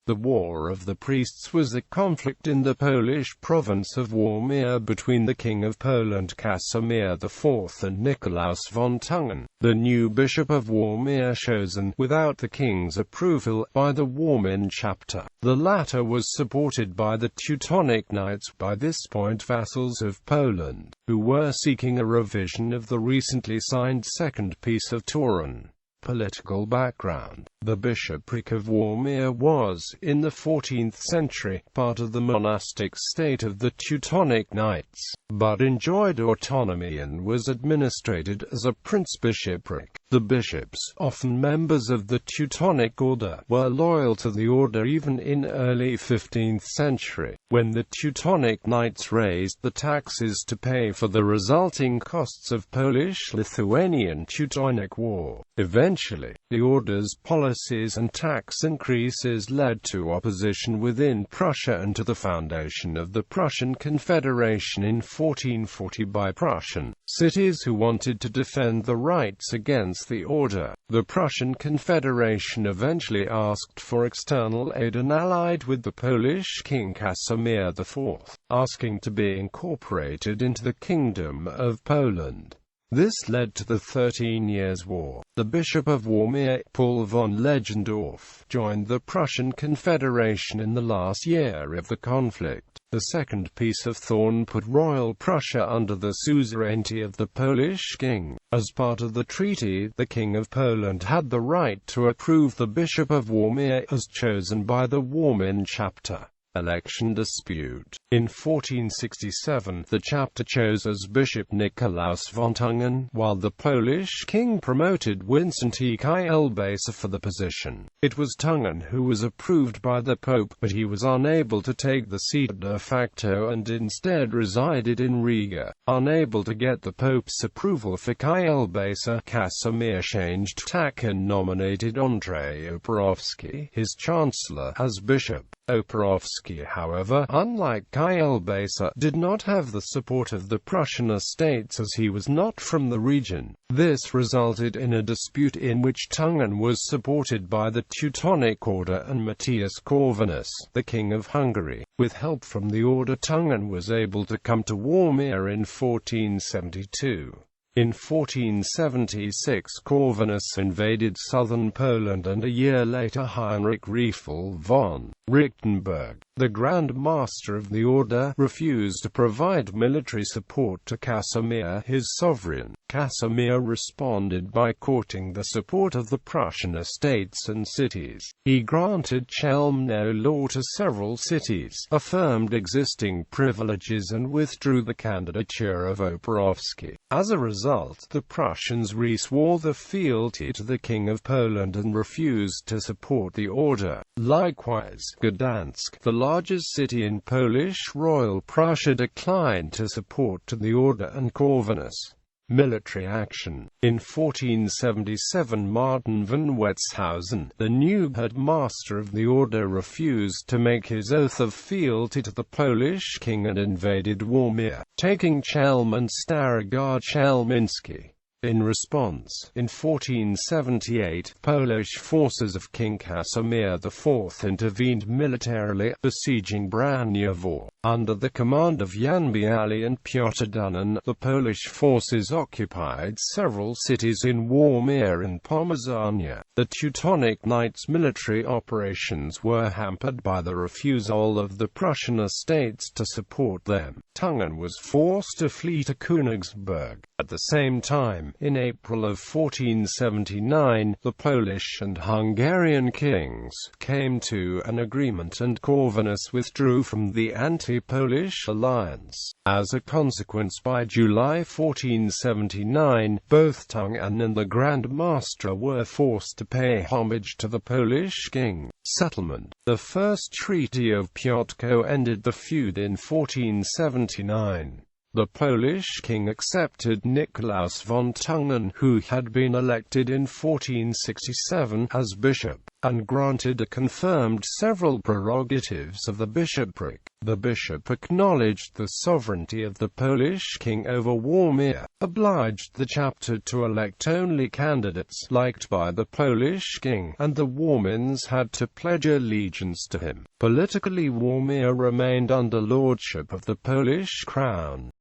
The War of the Priests was a conflict in the Polish province of Warmia between the King of Poland Casimir IV and Nicolaus von Tüngen, the new bishop of Warmia, chosen, without the king's approval, by the Warmian chapter. The latter was supported by the Teutonic Knights, by this point vassals of Poland, who were seeking a revision of the recently signed Second Peace of Toruń. Political background. The bishopric of Warmia was, in the 14th century, part of the monastic state of the Teutonic Knights, but enjoyed autonomy and was administrated as a prince-bishopric. The bishops, often members of the Teutonic order, were loyal to the order even in early 15th century, when the Teutonic Knights raised the taxes to pay for the resulting costs of Polish-Lithuanian Teutonic War. Eventually, the order's policies and tax increases led to opposition within Prussia and to the foundation of the Prussian Confederation in 1440 by Prussian cities who wanted to defend the rights against the order. The Prussian Confederation eventually asked for external aid and allied with the Polish King Casimir IV, asking to be incorporated into the Kingdom of Poland. This led to the 13 Years' War. The Bishop of Warmia, Paul von Legendorf, joined the Prussian Confederation in the last year of the conflict. The Second Peace of Toruń put Royal Prussia under the suzerainty of the Polish king. As part of the treaty, the King of Poland had the right to approve the Bishop of Warmia as chosen by the Warmian chapter. Election dispute. In 1467, the chapter chose as bishop Nicolaus von Tüngen, while the Polish king promoted Wincenty Kielbasa for the position. It was Tüngen who was approved by the Pope, but he was unable to take the seat de facto and instead resided in Riga. Unable to get the Pope's approval for Kielbasa, Casimir changed tack and nominated Andrzej Oporowski, his chancellor, as bishop. Oporowski, however, unlike Kielbasa, did not have the support of the Prussian estates as he was not from the region. This resulted in a dispute in which Tüngen was supported by the Teutonic Order and Matthias Corvinus, the King of Hungary. With help from the order, Tüngen was able to come to Warmia in 1472. In 1476 Corvinus invaded southern Poland and a year later Heinrich Riefel von Richtenberg, the Grand Master of the Order, refused to provide military support to Casimir, his sovereign. Casimir responded by courting the support of the Prussian estates and cities. He granted Chelmno law to several cities, affirmed existing privileges and withdrew the candidature of Oporowski. As a result, the Prussians re-swore the fealty to the King of Poland and refused to support the order. Likewise, Gdansk, the largest city in Polish Royal Prussia, declined to support the order and Corvinus. Military action. In 1477 Martin von Wetzhausen, the new headmaster of the order, refused to make his oath of fealty to the Polish king and invaded Warmia, taking Chelm and Starogard Chelmiński. In response, in 1478, Polish forces of King Casimir IV intervened militarily, besieging Braniawo. Under the command of Jan Bialy and Piotr Dunin, the Polish forces occupied several cities in Warmia and Poznaniak. The Teutonic Knights' military operations were hampered by the refusal of the Prussian estates to support them. Tüngen was forced to flee to Königsberg. At the same time, in April of 1479, the Polish and Hungarian kings came to an agreement and Corvinus withdrew from the anti-Polish alliance. As a consequence, by July 1479, both Tüngen and the Grand Master were forced to pay homage to the Polish king. Settlement. The First Treaty of Piotrków ended the feud in 1479. The Polish king accepted Nicolaus von Tüngen, who had been elected in 1467, as bishop, and granted and confirmed several prerogatives of the bishopric. The bishop acknowledged the sovereignty of the Polish king over Warmia, obliged the chapter to elect only candidates liked by the Polish king, and the Warmians had to pledge allegiance to him. Politically, Warmia remained under lordship of the Polish crown.